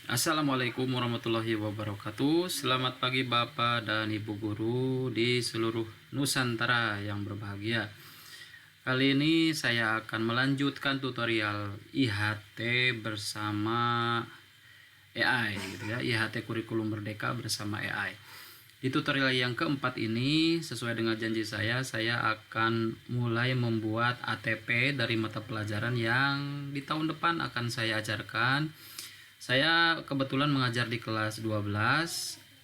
Assalamualaikum warahmatullahi wabarakatuh. Selamat pagi Bapak dan Ibu guru di seluruh Nusantara yang berbahagia. Kali ini saya akan melanjutkan tutorial IHT bersama AI gitu ya. IHT Kurikulum Merdeka bersama AI. Di tutorial yang keempat ini, sesuai dengan janji saya akan mulai membuat ATP dari mata pelajaran yang di tahun depan akan saya ajarkan. Saya kebetulan mengajar di kelas 12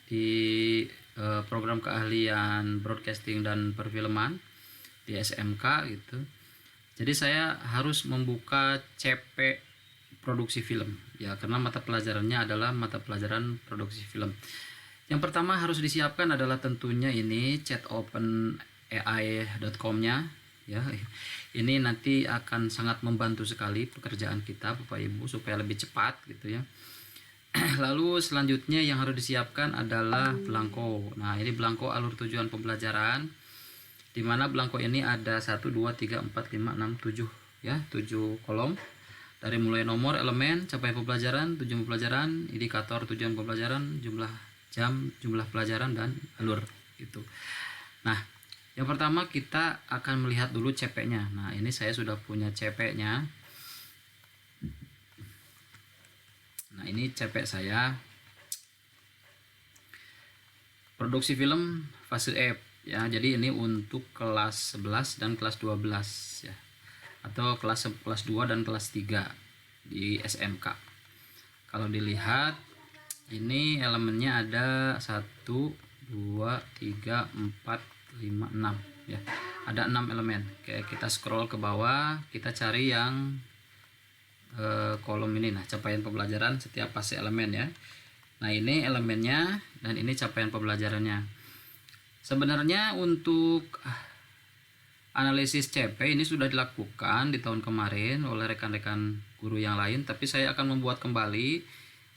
di program keahlian broadcasting dan perfilman di SMK gitu. Jadi saya harus membuka CP produksi film ya, karena mata pelajarannya adalah mata pelajaran produksi film. Yang pertama harus disiapkan adalah tentunya ini chat open ai.com-nya ya. Ini nanti akan sangat membantu sekali pekerjaan kita Bapak Ibu supaya lebih cepat gitu ya. Lalu selanjutnya yang harus disiapkan adalah belangko. Nah, ini belangko alur tujuan pembelajaran, di mana belangko ini ada 1 2 3 4 5 6 7 ya, 7 kolom. Dari mulai nomor, elemen, capaian pembelajaran, tujuan pembelajaran, indikator tujuan pembelajaran, jumlah jam, jumlah pelajaran, dan alur gitu. Nah, yang pertama kita akan melihat dulu CP-nya. Nah, ini saya sudah punya CP-nya. Nah, ini CP saya. Produksi film fase F ya. Jadi ini untuk kelas 11 dan kelas 12 ya. Atau kelas 2 dan kelas 3 di SMK. Kalau dilihat ini elemennya ada 1 2 3 4 5 6 ya. Ada 6 elemen. Oke, kita scroll ke bawah, kita cari yang kolom ini. Nah, capaian pembelajaran setiap fase elemen ya. Nah, ini elemennya dan ini capaian pembelajarannya. Sebenarnya untuk analisis CP ini sudah dilakukan di tahun kemarin oleh rekan-rekan guru yang lain, tapi saya akan membuat kembali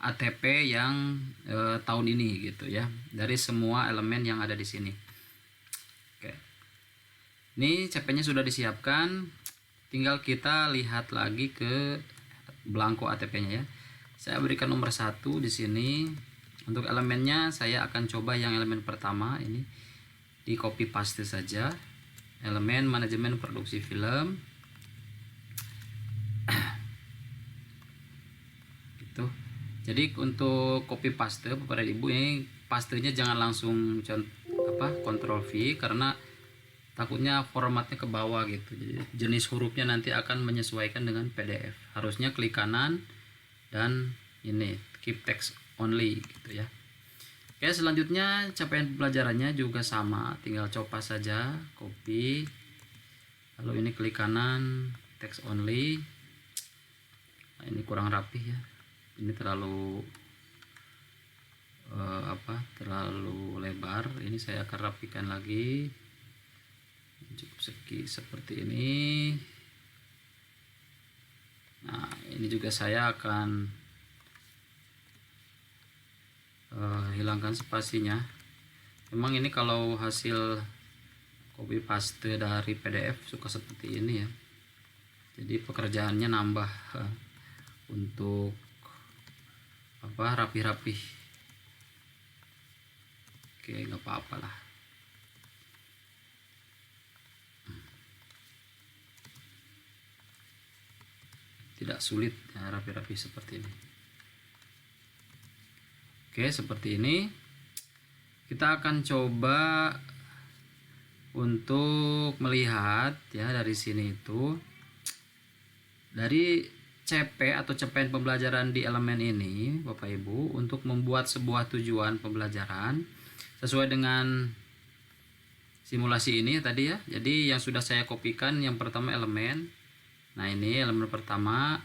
ATP yang tahun ini gitu ya, dari semua elemen yang ada di sini. Oke. Ini CP-nya sudah disiapkan, tinggal kita lihat lagi ke belangko ATP-nya ya. Saya berikan nomor 1 di sini. Untuk elemennya saya akan coba yang elemen pertama ini di copy paste saja. Elemen manajemen produksi film. Gitu. Jadi untuk copy paste Bapak dan Ibu, ini pastenya jangan langsung Ctrl V karena takutnya formatnya ke bawah gitu. Jadi jenis hurufnya nanti akan menyesuaikan dengan PDF. Harusnya klik kanan dan ini keep text only gitu ya. Oke, selanjutnya capaian pembelajarannya juga sama, tinggal copas saja, copy. Lalu ini klik kanan, text only. Nah, ini kurang rapih ya. Ini terlalu terlalu lebar. Ini saya akan rapikan lagi. Cukup segi seperti ini. Nah, ini juga saya akan hilangkan spasinya. Memang ini kalau hasil copy paste dari PDF suka seperti ini ya. Jadi pekerjaannya nambah untuk rapi-rapi. Oke, nggak apa-apa lah. Tidak sulit ya, rapi-rapi seperti ini. Oke, seperti ini. Kita akan coba untuk melihat ya dari sini itu, dari CP atau capaian pembelajaran di elemen ini Bapak Ibu, untuk membuat sebuah tujuan pembelajaran sesuai dengan simulasi ini tadi ya. Jadi yang sudah saya kopikan, yang pertama elemen. Nah, ini elemen pertama.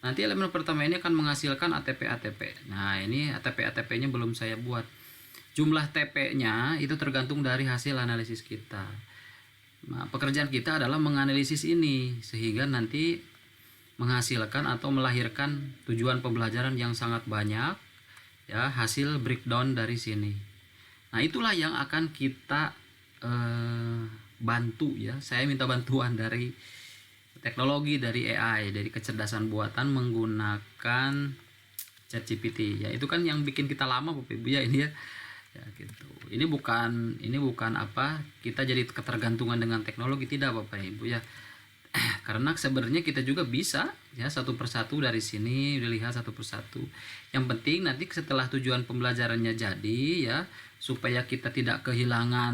Nanti elemen pertama ini akan menghasilkan ATP. Nah, ini ATP-nya belum saya buat. Jumlah TP-nya itu tergantung dari hasil analisis kita. Nah, pekerjaan kita adalah menganalisis ini sehingga nanti menghasilkan atau melahirkan tujuan pembelajaran yang sangat banyak ya, hasil breakdown dari sini. Nah, itulah yang akan kita bantu ya. Saya minta bantuan dari teknologi, dari AI, dari kecerdasan buatan menggunakan ChatGPT ya. Itu kan yang bikin kita lama Bapak Ibu ya ini ya. Ya gitu. Ini bukan apa kita jadi ketergantungan dengan teknologi, tidak Bapak Ibu ya. Karena sebenarnya kita juga bisa ya satu persatu dari sini dilihat satu persatu. Yang penting nanti setelah tujuan pembelajarannya jadi ya, supaya kita tidak kehilangan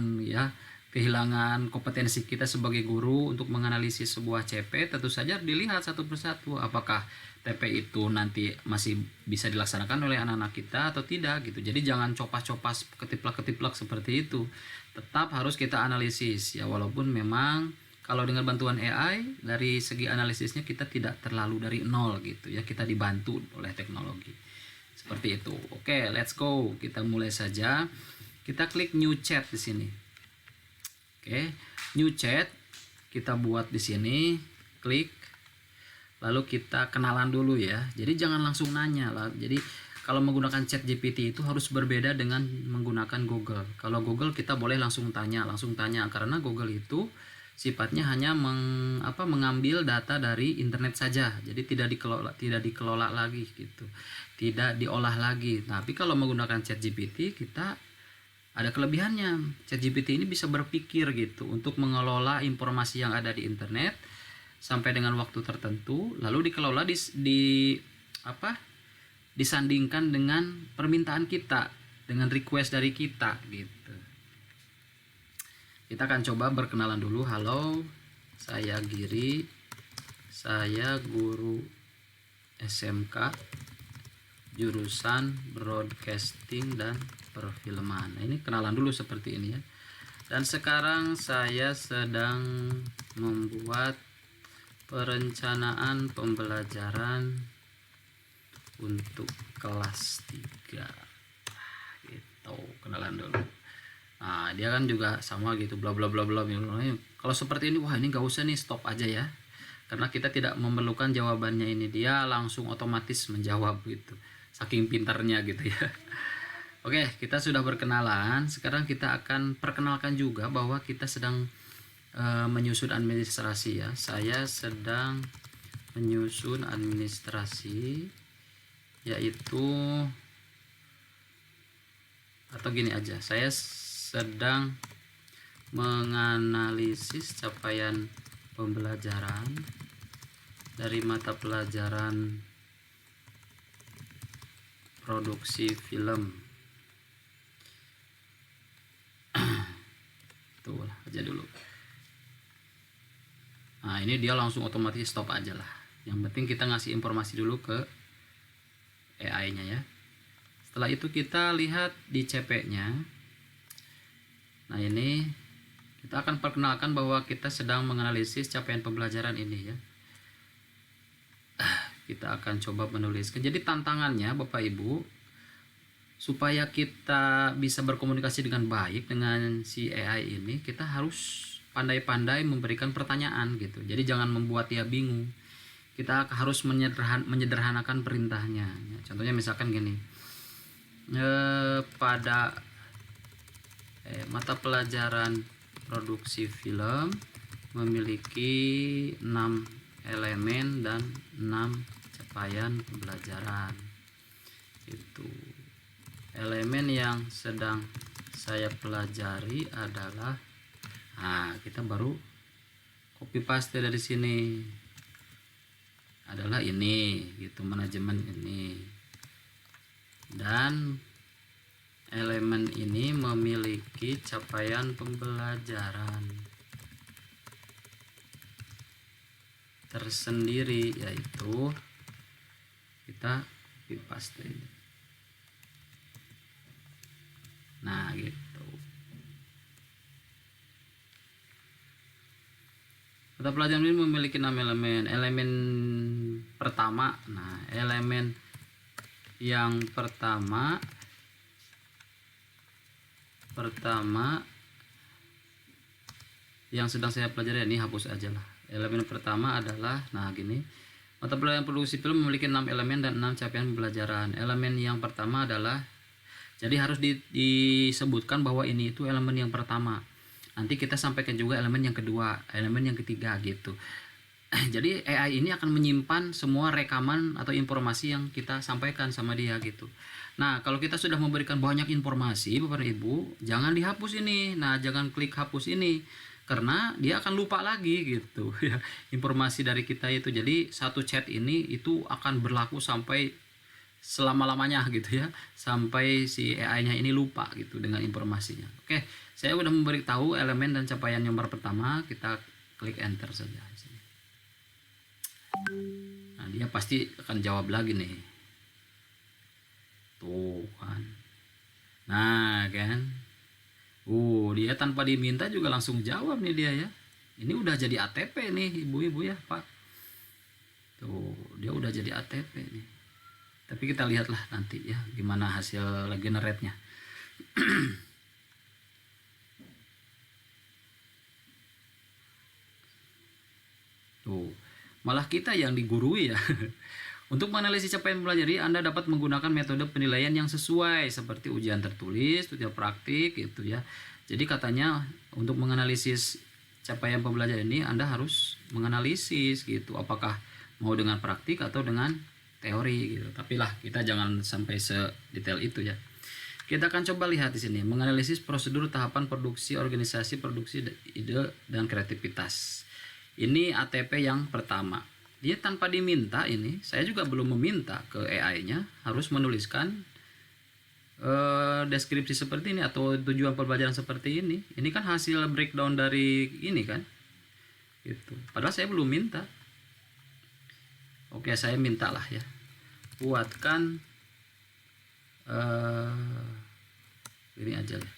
kompetensi kita sebagai guru untuk menganalisis sebuah CP, tentu saja dilihat satu persatu apakah TP itu nanti masih bisa dilaksanakan oleh anak-anak kita atau tidak gitu. Jadi jangan copas-copas ketiplak-ketiplak seperti itu. Tetap harus kita analisis ya, walaupun memang kalau dengan bantuan AI dari segi analisisnya kita tidak terlalu dari nol gitu ya, kita dibantu oleh teknologi. Seperti itu. Oke, let's go. Kita mulai saja. Kita klik new chat di sini. Oke, new chat kita buat di sini, klik. Lalu kita kenalan dulu ya. Jadi jangan langsung nanya lah. Jadi kalau menggunakan chat GPT itu harus berbeda dengan menggunakan Google. Kalau Google kita boleh langsung tanya karena Google itu sifatnya hanya mengambil data dari internet saja. Jadi tidak dikelola lagi gitu. Tidak diolah lagi. Tapi kalau menggunakan chat GPT kita ada kelebihannya. ChatGPT ini bisa berpikir gitu untuk mengelola informasi yang ada di internet sampai dengan waktu tertentu, lalu dikelola disandingkan dengan permintaan kita, dengan request dari kita gitu. Kita akan coba berkenalan dulu. Halo, saya Giri, saya guru SMK jurusan broadcasting dan perfilman. Nah, ini kenalan dulu seperti ini ya. Dan sekarang saya sedang membuat perencanaan pembelajaran untuk kelas 3. Gitu, kenalan dulu. Nah, dia kan juga sama gitu, bla bla bla bla. Kalau seperti ini, wah ini nggak usah nih, stop aja ya. Karena kita tidak memerlukan jawabannya ini, dia langsung otomatis menjawab gitu. Saking pintarnya gitu ya. Oke, kita sudah berkenalan. Sekarang kita akan perkenalkan juga bahwa kita sedang menyusun administrasi ya. Saya sedang menyusun administrasi, yaitu atau gini aja, saya sedang menganalisis capaian pembelajaran dari mata pelajaran produksi film. Tuh aja dulu. Nah, ini dia langsung otomatis stop aja lah. Yang penting kita ngasih informasi dulu ke AI-nya ya. Setelah itu kita lihat di CP-nya. Nah, ini kita akan perkenalkan bahwa kita sedang menganalisis capaian pembelajaran ini ya. Kita akan coba menuliskan. Jadi tantangannya Bapak Ibu, supaya kita bisa berkomunikasi dengan baik dengan si AI ini, kita harus pandai-pandai memberikan pertanyaan gitu. Jadi jangan membuat dia bingung. Kita harus menyederhanakan perintahnya. Contohnya misalkan gini, pada mata pelajaran produksi film memiliki 6 elemen dan 6 capaian pembelajaran. Itu elemen yang sedang saya pelajari adalah, nah kita baru copy paste dari sini, adalah ini gitu, manajemen ini, dan elemen ini memiliki capaian pembelajaran tersendiri, yaitu kita copy paste ini. Nah gitu. Mata pelajaran ini memiliki 6 elemen. Elemen pertama, nah elemen yang pertama yang sedang saya pelajari, ini hapus aja lah. Elemen pertama adalah, nah gini, mata pelajaran produksi film memiliki 6 elemen dan 6 capaian pembelajaran. Elemen yang pertama adalah, jadi harus disebutkan bahwa ini itu elemen yang pertama. Nanti kita sampaikan juga elemen yang kedua, elemen yang ketiga gitu. Jadi AI ini akan menyimpan semua rekaman atau informasi yang kita sampaikan sama dia gitu. Nah, kalau kita sudah memberikan banyak informasi Bapak dan Ibu, jangan dihapus ini. Nah, jangan klik hapus ini karena dia akan lupa lagi gitu ya informasi dari kita itu. Jadi satu chat ini itu akan berlaku sampai selama-lamanya gitu ya, sampai si AI-nya ini lupa gitu dengan informasinya. Oke, saya udah memberitahu elemen dan capaian nomor pertama, kita klik enter saja di sini. Nah, dia pasti akan jawab lagi nih. Tuh kan. Nah, kan. Dia tanpa diminta juga langsung jawab nih dia ya. Ini udah jadi ATP nih ibu-ibu ya, Pak. Tuh, dia udah jadi ATP nih. Tapi kita lihatlah nanti ya gimana hasil generate-nya. Tuh, malah kita yang digurui ya. Untuk menganalisis capaian mempelajari, Anda dapat menggunakan metode penilaian yang sesuai seperti ujian tertulis, ujian praktik gitu ya. Jadi katanya untuk menganalisis capaian pembelajaran ini Anda harus menganalisis gitu, apakah mau dengan praktik atau dengan teori gitu. Tapi lah kita jangan sampai sedetail itu ya. Kita akan coba lihat di sini menganalisis prosedur tahapan produksi organisasi produksi ide dan kreativitas. Ini ATP yang pertama. Dia tanpa diminta ini, saya juga belum meminta ke AI-nya harus menuliskan deskripsi seperti ini atau tujuan pembelajaran seperti ini. Ini kan hasil breakdown dari ini kan, gitu. Padahal saya belum minta. Oke, saya mintalah ya. Buatkan ini aja lah.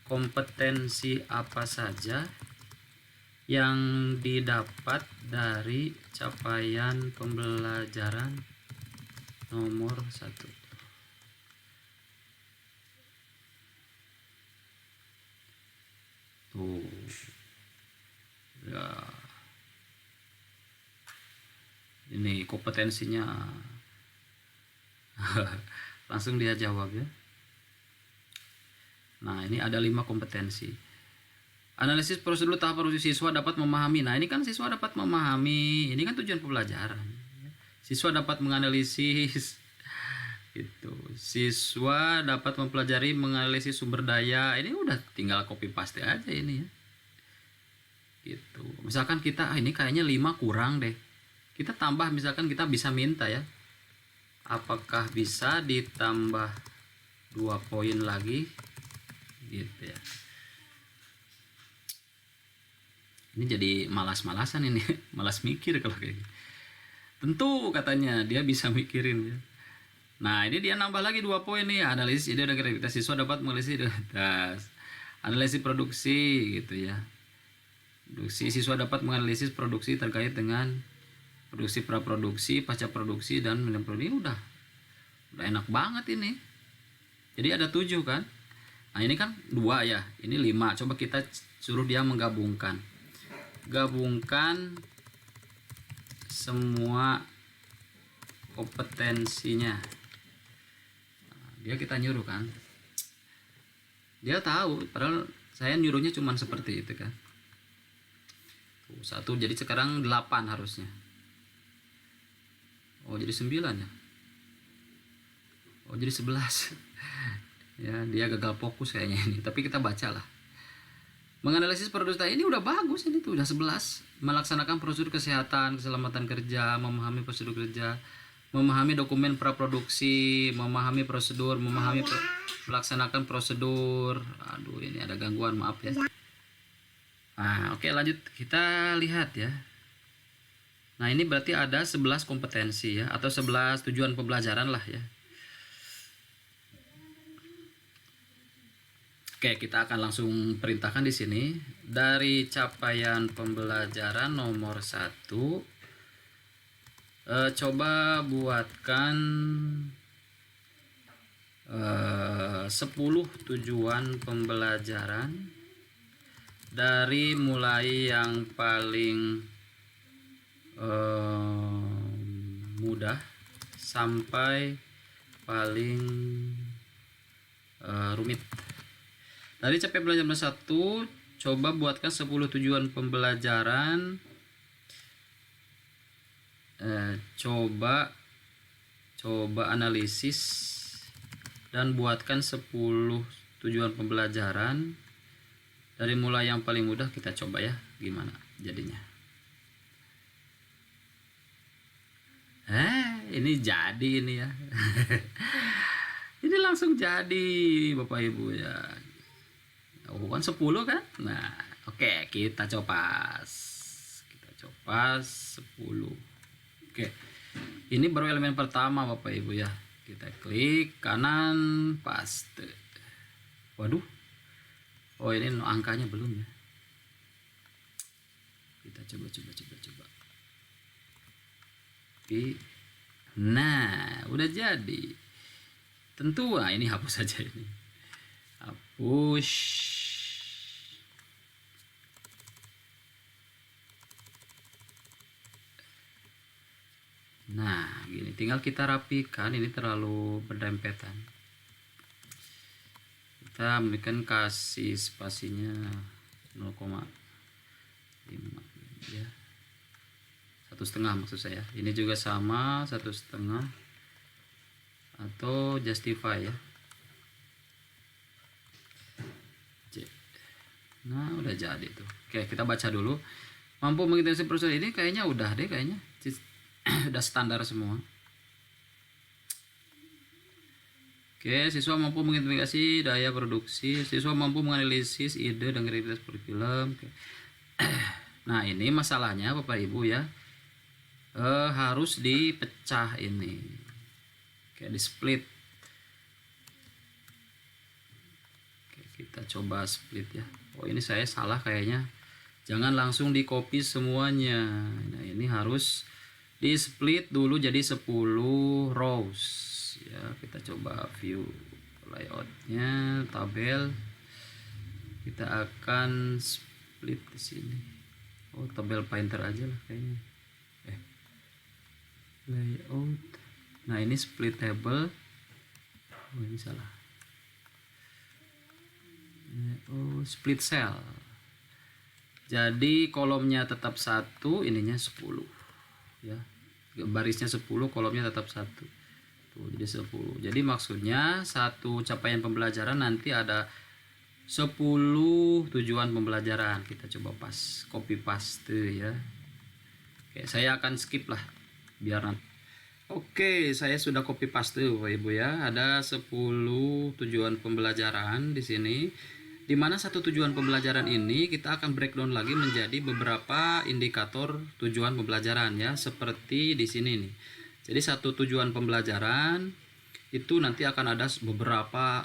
Kompetensi apa saja yang didapat dari capaian pembelajaran nomor 1. Tuh ya, ini kompetensinya. Langsung dia jawab ya. Nah, ini ada 5 kompetensi. Analisis prosedur tahap produksi siswa dapat memahami. Nah, ini kan siswa dapat memahami. Ini kan tujuan pembelajaran. Siswa dapat menganalisis gitu. Siswa dapat mempelajari menganalisis sumber daya. Ini udah tinggal copy paste aja ini ya. Gitu. Misalkan kita ini kayaknya 5 kurang deh. Kita tambah, misalkan kita bisa minta ya. Apakah bisa ditambah 2 poin lagi? Gitu ya. Ini jadi malas-malasan ini, malas mikir kalau kayak gitu. Tentu katanya dia bisa mikirin ya. Nah, ini dia nambah lagi 2 poin nih, analisis ide dan kreativitas. Siswa dapat menganalisis ide dan analisis produksi gitu ya. Produksi, siswa dapat menganalisis produksi terkait dengan produksi, praproduksi, pasca produksi dan produksi. Ini udah enak banget ini. Jadi ada 7 kan. Nah, ini kan 2 ya, ini 5. Coba kita suruh dia menggabungkan. Gabungkan semua kompetensinya. Nah, dia kita nyuruh kan. Dia tahu, padahal saya nyuruhnya cuma seperti itu kan. Tuh, 1, jadi sekarang 8 harusnya. Oh, jadi 9 ya. Oh, jadi 11. Ya, dia gagal fokus kayaknya ini. Tapi kita bacalah. Menganalisis prosedur ini udah bagus, ini tuh udah 11. Melaksanakan prosedur kesehatan, keselamatan kerja, memahami prosedur kerja, memahami dokumen praproduksi, memahami prosedur, melaksanakan prosedur. Aduh, ini ada gangguan, maaf ya. Nah, oke, lanjut kita lihat ya. Nah, ini berarti ada 11 kompetensi ya, atau 11 tujuan pembelajaran lah ya. Oke, kita akan langsung perintahkan di sini. Dari capaian pembelajaran nomor 1, coba buatkan 10 tujuan pembelajaran dari mulai yang paling mudah sampai paling rumit. Dari capaian pembelajaran 1, coba buatkan 10 tujuan pembelajaran coba analisis dan buatkan 10 tujuan pembelajaran. Dari mulai yang paling mudah kita coba ya, gimana jadinya. Ini jadi ini ya. Ini langsung jadi Bapak Ibu ya. Kan 10 kan? Nah, oke, kita copas. Kita copas 10. Oke. Ini baru elemen pertama Bapak Ibu ya. Kita klik kanan, paste. Waduh. Oh, ini angkanya belum ya. Kita coba. Nah, udah jadi. Tentu, nah ini hapus saja ini. Hapus. Nah, gini, tinggal kita rapikan, ini terlalu berdempetan. Kita berikan kasih spasinya 0,5 ya. 1,5 maksud saya. Ini juga sama 1,5 atau justify ya. Nah, udah jadi tuh. Oke, kita baca dulu. Mampu mengintegrasi prosesor ini kayaknya udah deh kayaknya. Udah standar semua. Oke, siswa mampu mengintegrasi daya produksi, siswa mampu menganalisis ide dan kreativitas perfilm. Nah, ini masalahnya Bapak Ibu ya. Harus dipecah ini. Kayak di split. Oke, kita coba split ya. Oh, ini saya salah kayaknya. Jangan langsung di copy semuanya. Nah, ini harus di split dulu jadi 10 rows. Ya, kita coba view layoutnya, tabel. Kita akan split di sini. Oh, tabel painter aja lah kayaknya. Layout. Nah, ini split table. Oh, ini salah. Oh, split cell. Jadi kolomnya tetap 1, ininya 10. Ya. Barisnya 10, kolomnya tetap 1. Jadi 10. Jadi maksudnya satu capaian pembelajaran nanti ada 10 tujuan pembelajaran. Kita coba copy paste ya. Oke, saya akan skip lah biar nanti. Oke, saya sudah copy paste Bapak Ibu ya. Ada 10 tujuan pembelajaran di sini. Di mana satu tujuan pembelajaran ini kita akan breakdown lagi menjadi beberapa indikator tujuan pembelajaran ya, seperti di sini nih. Jadi satu tujuan pembelajaran itu nanti akan ada beberapa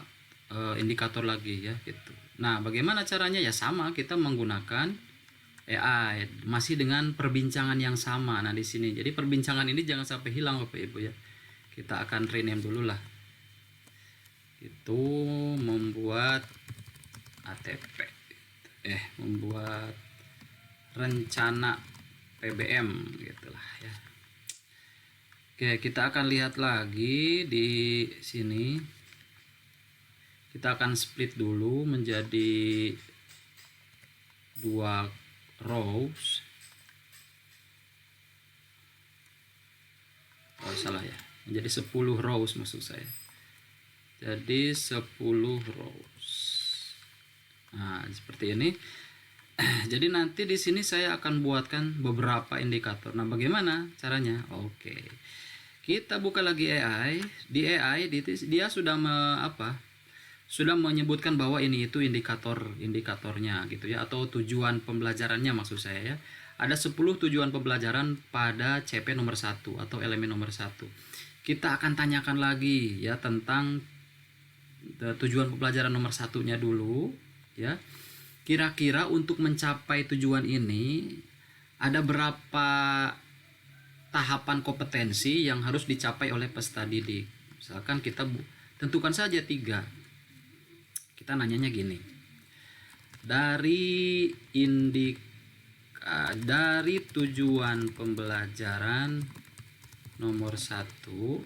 indikator lagi ya gitu. Nah, bagaimana caranya? Ya sama, kita menggunakan AI masih dengan perbincangan yang sama. Nah, di sini. Jadi perbincangan ini jangan sampai hilang Bapak Ibu ya. Kita akan rename dulu lah. Itu membuat ATP. Membuat rencana PBM gitulah ya. Oke, kita akan lihat lagi di sini. Kita akan split dulu menjadi 2 rows. Oh, salah ya. Menjadi 10 rows maksud saya. Jadi 10 rows. Nah, seperti ini. Jadi nanti di sini saya akan buatkan beberapa indikator. Nah, bagaimana caranya? Oke. Kita buka lagi AI. Di AI dia sudah sudah menyebutkan bahwa ini itu indikatornya gitu ya, atau tujuan pembelajarannya maksud saya ya. Ada 10 tujuan pembelajaran pada CP nomor 1 atau elemen nomor 1. Kita akan tanyakan lagi ya tentang tujuan pembelajaran nomor 1-nya dulu ya. Kira-kira untuk mencapai tujuan ini ada berapa tahapan kompetensi yang harus dicapai oleh peserta didik. Misalkan kita tentukan saja 3. Kita nanyanya gini. Dari tujuan pembelajaran nomor 1,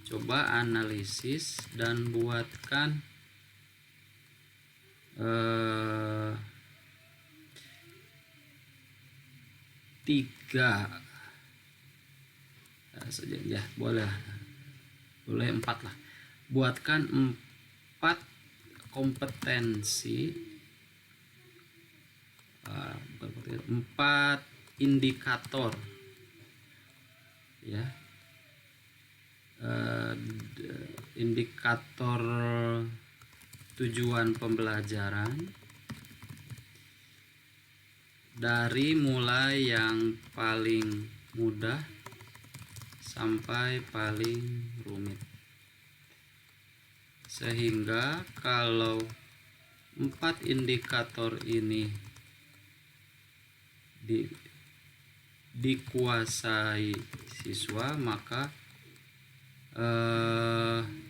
coba analisis dan buatkan 3 saja ya, boleh 4 lah. Buatkan 4 kompetensi, bukan 4 indikator ya, indikator tujuan pembelajaran dari mulai yang paling mudah sampai paling rumit, sehingga kalau 4 indikator ini dikuasai siswa, maka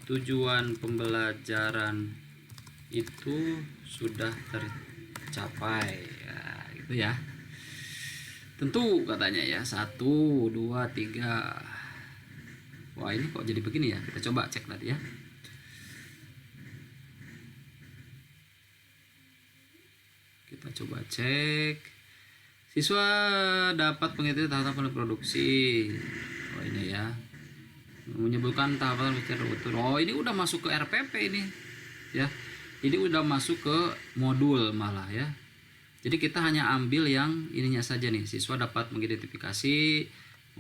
tujuan pembelajaran itu sudah tercapai ya, gitu ya. Tentu katanya ya, 1, 2, 3. Wah, ini kok jadi begini ya? Kita coba cek tadi ya. Kita coba cek. Siswa dapat mengikuti tahapan produksi. Oh, ini ya. Menyebutkan tahapan betul. Oh, ini udah masuk ke RPP ini. Ya. Ini udah masuk ke modul malah ya. Jadi kita hanya ambil yang ininya saja nih. Siswa dapat mengidentifikasi.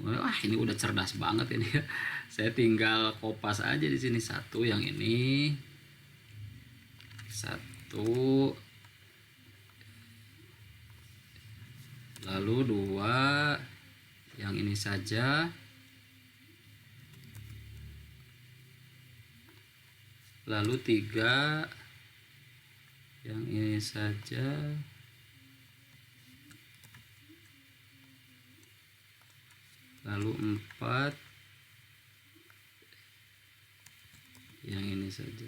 Wah, ini udah cerdas banget ini ya. Saya tinggal kopas aja di sini. 1 yang ini. 1. Lalu 2 yang ini saja. Lalu 3 yang ini saja. Lalu 4 yang ini saja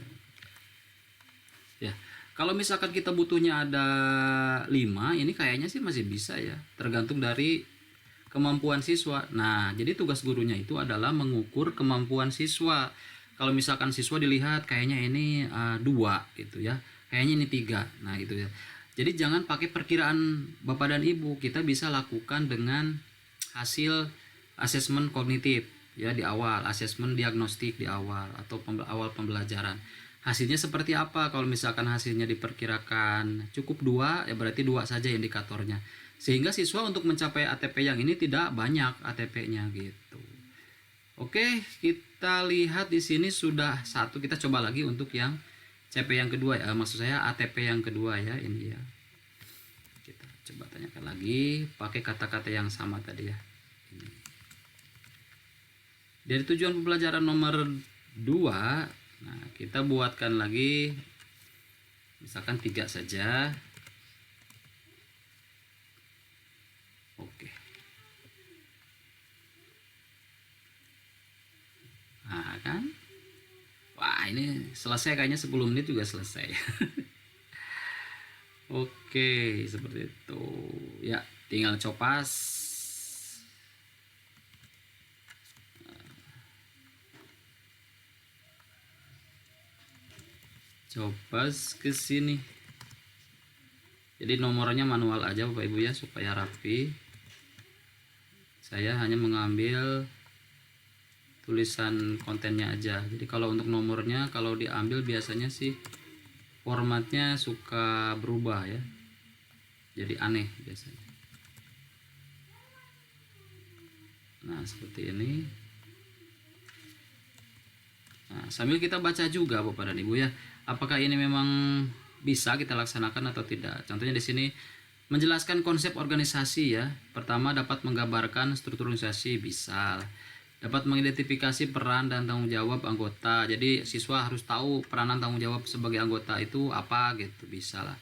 ya. Kalau misalkan kita butuhnya ada 5, ini kayaknya sih masih bisa ya, tergantung dari kemampuan siswa. Nah, jadi tugas gurunya itu adalah mengukur kemampuan siswa. Kalau misalkan siswa dilihat kayaknya ini 2 gitu ya, kayaknya ini 3, nah gitu ya. Jadi jangan pakai perkiraan Bapak dan Ibu, kita bisa lakukan dengan hasil asesmen kognitif ya di awal, asesmen diagnostik di awal atau awal pembelajaran. Hasilnya seperti apa? Kalau misalkan hasilnya diperkirakan cukup 2, ya berarti 2 saja indikatornya. Sehingga siswa untuk mencapai ATP yang ini tidak banyak ATP-nya gitu. Oke, kita lihat di sini sudah 1. Kita coba lagi untuk yang CP yang kedua ya. Maksud saya ATP yang kedua ya, ini ya. Kita coba tanyakan lagi pakai kata-kata yang sama tadi ya. Ini. Dari tujuan pembelajaran nomor 2, nah kita buatkan lagi misalkan 3 saja. Oke. Nah kan, wah ini selesai kayaknya 10 menit juga selesai. Oke, seperti itu ya, tinggal copas. Copas ke sini. Jadi nomornya manual aja Bapak Ibu ya, supaya rapi. Saya hanya mengambil tulisan kontennya aja. Jadi kalau untuk nomornya, kalau diambil biasanya sih formatnya suka berubah ya, jadi aneh biasanya. Nah seperti ini. Nah, sambil kita baca juga Bapak dan Ibu ya, apakah ini memang bisa kita laksanakan atau tidak. Contohnya di sini menjelaskan konsep organisasi ya. Pertama, dapat menggambarkan struktur organisasi, bisa. Dapat mengidentifikasi peran dan tanggung jawab anggota. Jadi siswa harus tahu peranan tanggung jawab sebagai anggota itu apa gitu, bisa lah.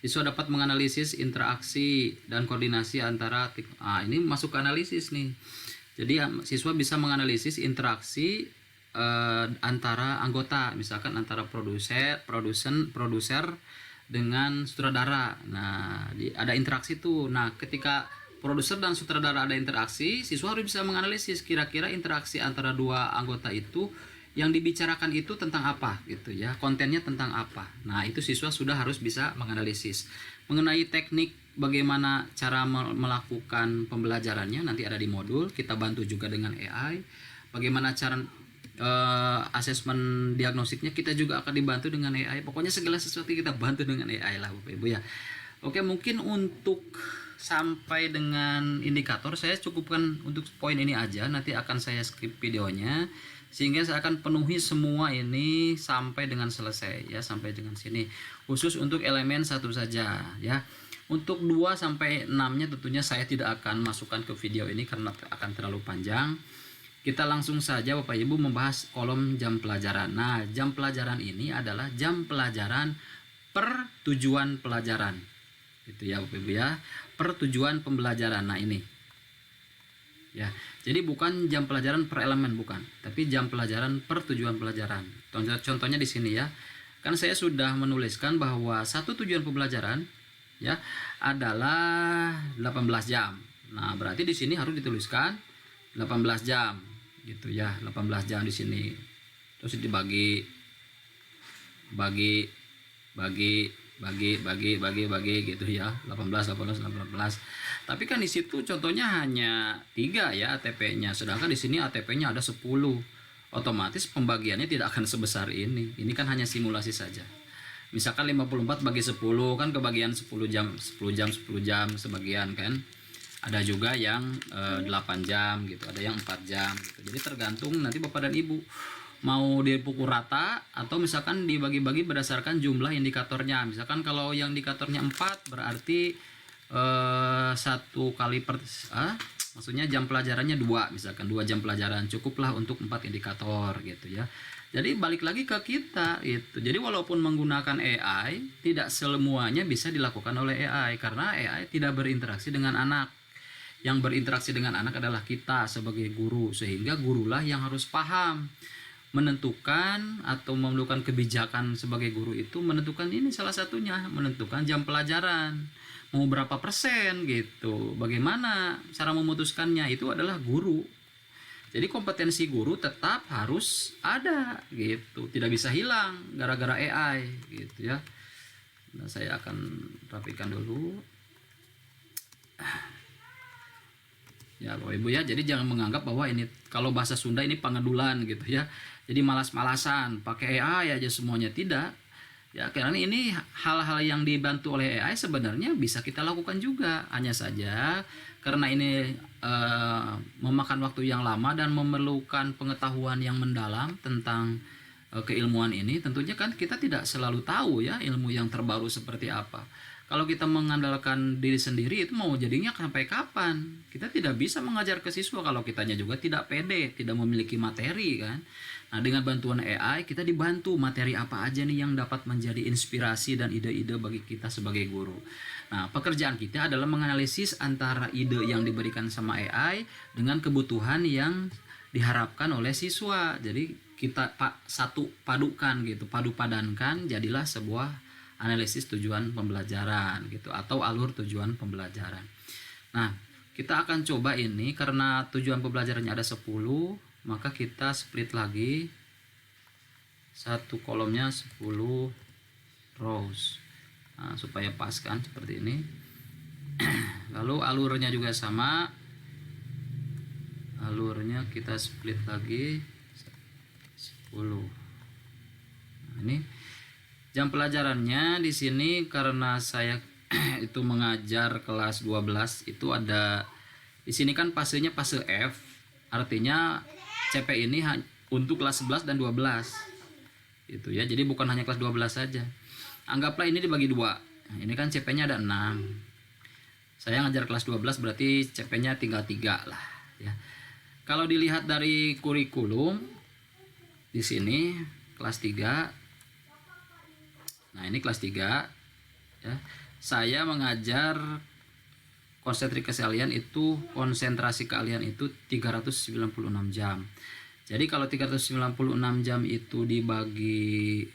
Siswa dapat menganalisis interaksi dan koordinasi antara ini masuk ke analisis nih. Jadi siswa bisa menganalisis interaksi antara anggota, misalkan antara produser dengan sutradara. Nah, ada interaksi tuh. Nah, ketika produser dan sutradara ada interaksi, siswa harus bisa menganalisis kira-kira interaksi antara dua anggota itu yang dibicarakan itu tentang apa gitu ya, kontennya tentang apa. Nah, itu siswa sudah harus bisa menganalisis. Mengenai teknik bagaimana cara melakukan pembelajarannya nanti ada di modul, kita bantu juga dengan AI. Bagaimana cara asesmen diagnostiknya kita juga akan dibantu dengan AI. Pokoknya segala sesuatu kita bantu dengan AI lah Bapak Ibu ya. Oke, mungkin untuk sampai dengan indikator saya cukupkan untuk poin ini aja, nanti akan saya skip videonya sehingga saya akan penuhi semua ini sampai dengan selesai ya, sampai dengan sini. Khusus untuk elemen satu saja ya. Untuk 2 sampai 6-nya tentunya saya tidak akan masukkan ke video ini karena akan terlalu panjang. Kita langsung saja Bapak Ibu membahas kolom jam pelajaran. Nah, jam pelajaran ini adalah jam pelajaran per tujuan pelajaran. Gitu ya Bapak Ibu ya, per tujuan pembelajaran. Nah, ini. Ya. Jadi bukan jam pelajaran per elemen, bukan, tapi jam pelajaran per tujuan pelajaran. Contohnya di sini ya. Kan saya sudah menuliskan bahwa satu tujuan pembelajaran ya adalah 18 jam. Nah, berarti di sini harus dituliskan 18 jam gitu ya, 18 jam di sini. Terus dibagi bagi gitu ya, 18. Tapi kan di situ contohnya hanya 3 ya ATP-nya, sedangkan di sini ATP-nya ada 10. Otomatis pembagiannya tidak akan sebesar ini. Ini kan hanya simulasi saja. Misalkan 54 bagi 10 kan kebagian 10 jam sebagian kan. Ada juga yang 8 jam gitu, ada yang 4 jam gitu. Jadi tergantung nanti Bapak dan Ibu mau dipukul rata atau misalkan dibagi-bagi berdasarkan jumlah indikatornya. Misalkan kalau yang indikatornya 4 berarti 1 kali per maksudnya jam pelajarannya 2, misalkan 2 jam pelajaran cukuplah untuk 4 indikator gitu ya. Jadi balik lagi ke kita itu. Jadi walaupun menggunakan AI, tidak semuanya bisa dilakukan oleh AI karena AI tidak berinteraksi dengan anak. Yang berinteraksi dengan anak adalah kita sebagai guru, sehingga gurulah yang harus paham menentukan atau memerlukan kebijakan sebagai guru itu menentukan ini salah satunya, menentukan jam pelajaran mau berapa persen gitu, bagaimana cara memutuskannya itu adalah guru. Jadi kompetensi guru tetap harus ada gitu, tidak bisa hilang gara-gara AI gitu ya. Nah, saya akan rapikan dulu ya Bapak Ibu ya. Jadi jangan menganggap bahwa ini kalau bahasa Sunda ini pengedulan gitu ya, jadi malas-malasan pakai AI aja semuanya, tidak ya, karena ini hal-hal yang dibantu oleh AI sebenarnya bisa kita lakukan juga, hanya saja karena ini memakan waktu yang lama dan memerlukan pengetahuan yang mendalam tentang keilmuan ini. Tentunya kan kita tidak selalu tahu ya ilmu yang terbaru seperti apa. Kalau kita mengandalkan diri sendiri itu mau jadinya sampai kapan? Kita tidak bisa mengajar ke siswa kalau kitanya juga tidak pede, tidak memiliki materi kan. Nah, dengan bantuan AI kita dibantu materi apa aja nih yang dapat menjadi inspirasi dan ide-ide bagi kita sebagai guru. Nah, pekerjaan kita adalah menganalisis antara ide yang diberikan sama AI dengan kebutuhan yang diharapkan oleh siswa. Jadi kita padukan gitu, padu-padankan jadilah sebuah analisis tujuan pembelajaran gitu atau alur tujuan pembelajaran. Nah, kita akan coba ini karena tujuan pembelajarannya ada 10, maka kita split lagi satu kolomnya 10 rows. Nah, supaya pas kan seperti ini. Lalu alurnya juga sama. Alurnya kita split lagi 10. Nah, ini jam pelajarannya di sini karena saya itu mengajar kelas 12 itu ada di sini kan fasenya fase F. Artinya CP ini untuk kelas 11 dan 12. Itu ya. Jadi bukan hanya kelas 12 saja. Anggaplah ini dibagi 2. Nah, ini kan CP-nya ada 6. Saya ngajar kelas 12 berarti CP-nya tinggal 3 lah ya. Kalau dilihat dari kurikulum di sini kelas 3. Nah, ini kelas 3 ya. Saya mengajar konsentrasi keahlian itu 396 jam. Jadi kalau 396 jam itu dibagi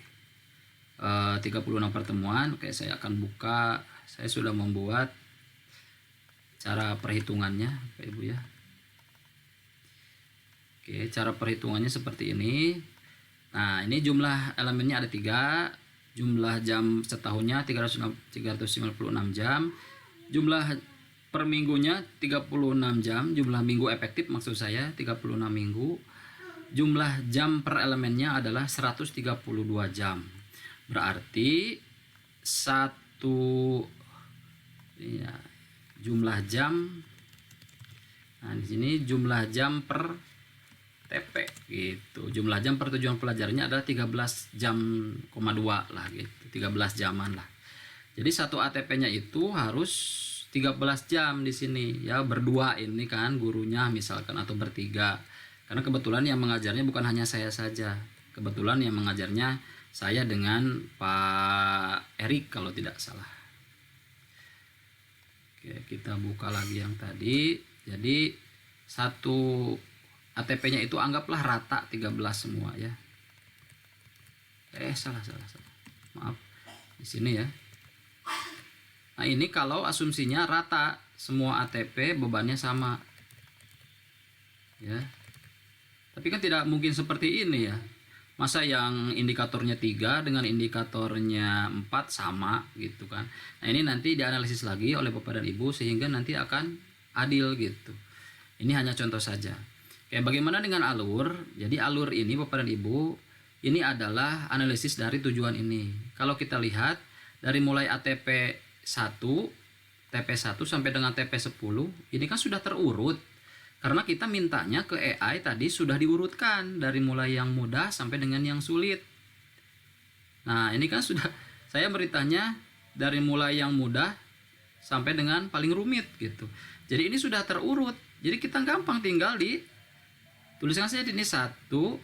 36 pertemuan, oke, saya akan buka. Saya sudah membuat cara perhitungannya, Bapak Ibu ya. Oke, cara perhitungannya seperti ini. Nah, ini jumlah elemennya ada 3, jumlah jam setahunnya 356 jam, jumlah per minggunya 36 jam, jumlah minggu efektif maksud saya 36 minggu, jumlah jam per elemennya adalah 132 jam. Berarti satu ya, jumlah jam. Nah, di sini jumlah jam per TP gitu. Jumlah jam per tujuan pelajarannya adalah 13 jam,2 lah gitu. 13 jaman lah. Jadi satu ATP-nya itu harus 13 jam di sini ya, berdua ini kan gurunya misalkan atau bertiga. Karena kebetulan yang mengajarnya bukan hanya saya saja. Kebetulan yang mengajarnya saya dengan Pak Erik kalau tidak salah. Oke, kita buka lagi yang tadi. Jadi satu ATP-nya itu anggaplah rata 13 semua ya. Salah. Maaf. Di sini ya. Nah, ini kalau asumsinya rata, semua ATP bebannya sama. Ya. Tapi kan tidak mungkin seperti ini ya. Masa yang indikatornya 3 dengan indikatornya 4 sama gitu kan. Nah, ini nanti dianalisis lagi oleh Bapak dan Ibu sehingga nanti akan adil gitu. Ini hanya contoh saja. Kayak bagaimana dengan alur? Jadi alur ini Bapak dan Ibu, ini adalah analisis dari tujuan ini. Kalau kita lihat dari mulai ATP 1, TP1 sampai dengan TP10, ini kan sudah terurut. Karena kita mintanya ke AI tadi sudah diurutkan dari mulai yang mudah sampai dengan yang sulit. Nah, ini kan sudah saya beritanya dari mulai yang mudah sampai dengan paling rumit gitu. Jadi ini sudah terurut. Jadi kita gampang tinggal di tuliskan saja ini 1, 2,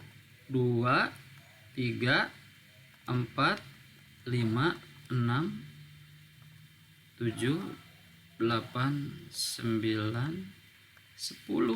3, 4, 5, 6, 7, 8, 9, 10.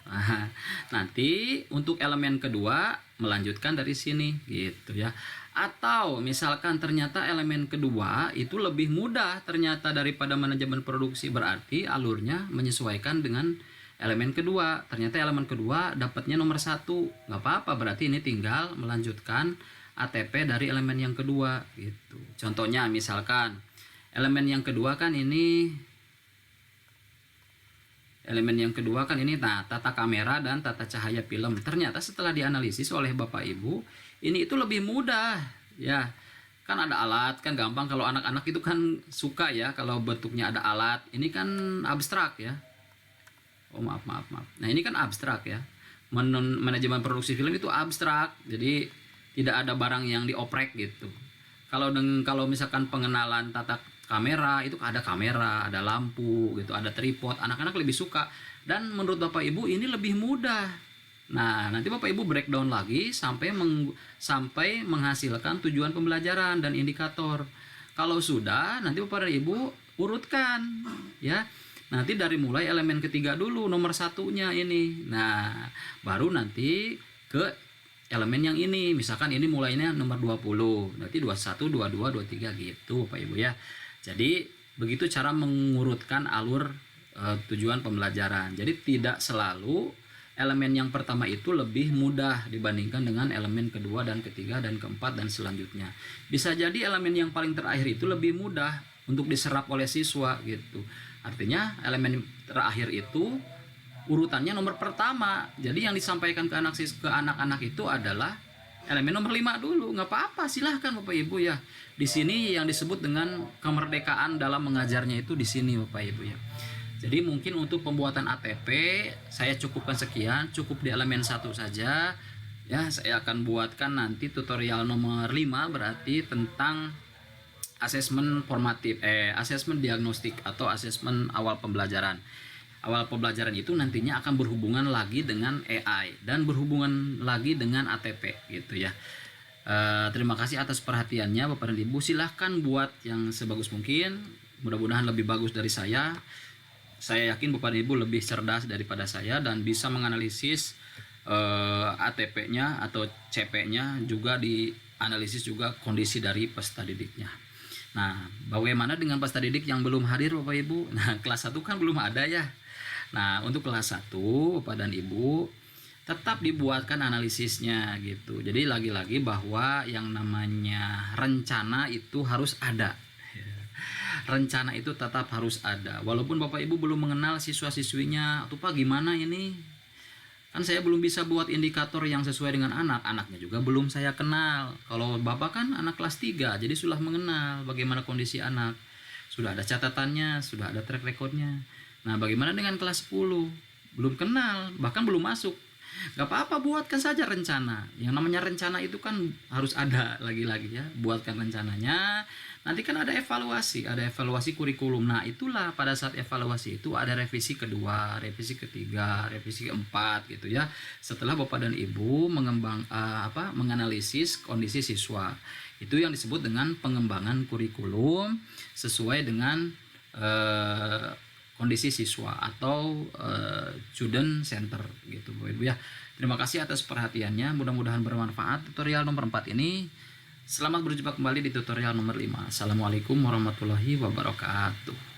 Nah, nanti untuk elemen kedua melanjutkan dari sini gitu ya. Atau misalkan ternyata elemen kedua itu lebih mudah ternyata daripada manajemen produksi, berarti alurnya menyesuaikan dengan elemen kedua. Ternyata elemen kedua dapatnya nomor 1, nggak apa-apa, berarti ini tinggal melanjutkan ATP dari elemen yang kedua gitu. Contohnya misalkan elemen yang kedua kan ini nah, tata kamera dan tata cahaya film. Ternyata setelah dianalisis oleh Bapak Ibu, ini itu lebih mudah ya. Kan ada alat, kan gampang. Kalau anak-anak itu kan suka ya kalau bentuknya ada alat. Ini kan abstrak ya. Oh maaf. Nah, ini kan abstrak ya. Manajemen produksi film itu abstrak. Jadi tidak ada barang yang dioprek gitu. Kalau misalkan pengenalan tata kamera itu ada kamera, ada lampu gitu, ada tripod. Anak-anak lebih suka, dan menurut Bapak Ibu ini lebih mudah. Nah, nanti Bapak Ibu breakdown lagi sampai menghasilkan tujuan pembelajaran dan indikator. Kalau sudah, nanti Bapak dan Ibu urutkan ya. Nanti dari mulai elemen ketiga dulu, nomor 1-nya ini. Nah, baru nanti ke elemen yang ini. Misalkan ini mulainya nomor 20. Nanti 21, 22, 23 gitu Bapak Ibu ya. Jadi begitu cara mengurutkan alur tujuan pembelajaran. Jadi tidak selalu elemen yang pertama itu lebih mudah dibandingkan dengan elemen kedua dan ketiga dan keempat dan selanjutnya. Bisa jadi elemen yang paling terakhir itu lebih mudah untuk diserap oleh siswa gitu. Artinya elemen terakhir itu urutannya nomor pertama. Jadi yang disampaikan ke anak-anak itu adalah elemen nomor 5 dulu. Nggak apa-apa, silahkan Bapak Ibu ya. Di sini yang disebut dengan kemerdekaan dalam mengajarnya itu di sini Bapak Ibu ya. Jadi mungkin untuk pembuatan ATP saya cukupkan sekian, cukup di elemen 1 saja. Ya, saya akan buatkan nanti tutorial nomor 5 berarti tentang asesmen formatif, asesmen diagnostik atau asesmen awal pembelajaran. Awal pembelajaran itu nantinya akan berhubungan lagi dengan AI dan berhubungan lagi dengan ATP gitu ya. Terima kasih atas perhatiannya Bapak dan Ibu. Silahkan buat yang sebagus mungkin. Mudah-mudahan lebih bagus dari saya. Saya yakin Bapak dan Ibu lebih cerdas daripada saya dan bisa menganalisis ATP-nya atau CP-nya, juga dianalisis juga kondisi dari peserta didiknya. Nah, bagaimana dengan peserta didik yang belum hadir Bapak Ibu? Nah, kelas 1 kan belum ada ya. Nah, untuk kelas 1 Bapak dan Ibu, tetap dibuatkan analisisnya gitu. Jadi lagi-lagi bahwa yang namanya rencana itu harus ada. Rencana itu tetap harus ada. Walaupun Bapak Ibu belum mengenal siswa-siswinya, tuh Pak gimana ini? Kan saya belum bisa buat indikator yang sesuai dengan anaknya juga belum saya kenal. Kalau Bapak kan anak kelas 3, jadi sudah mengenal bagaimana kondisi anak. Sudah ada catatannya, sudah ada track recordnya. Nah, bagaimana dengan kelas 10? Belum kenal, bahkan belum masuk. Gak apa-apa, buatkan saja rencana. Yang namanya rencana itu kan harus ada lagi-lagi ya. Buatkan rencananya. Nanti kan ada evaluasi kurikulum. Nah, itulah pada saat evaluasi itu ada revisi kedua, revisi ketiga, revisi keempat gitu ya. Setelah Bapak dan Ibu menganalisis kondisi siswa. Itu yang disebut dengan pengembangan kurikulum sesuai dengan kondisi siswa atau student center gitu Bu Ibu ya. Terima kasih atas perhatiannya, mudah-mudahan bermanfaat tutorial nomor 4 ini. Selamat berjumpa kembali di tutorial nomor 5. Assalamualaikum warahmatullahi wabarakatuh.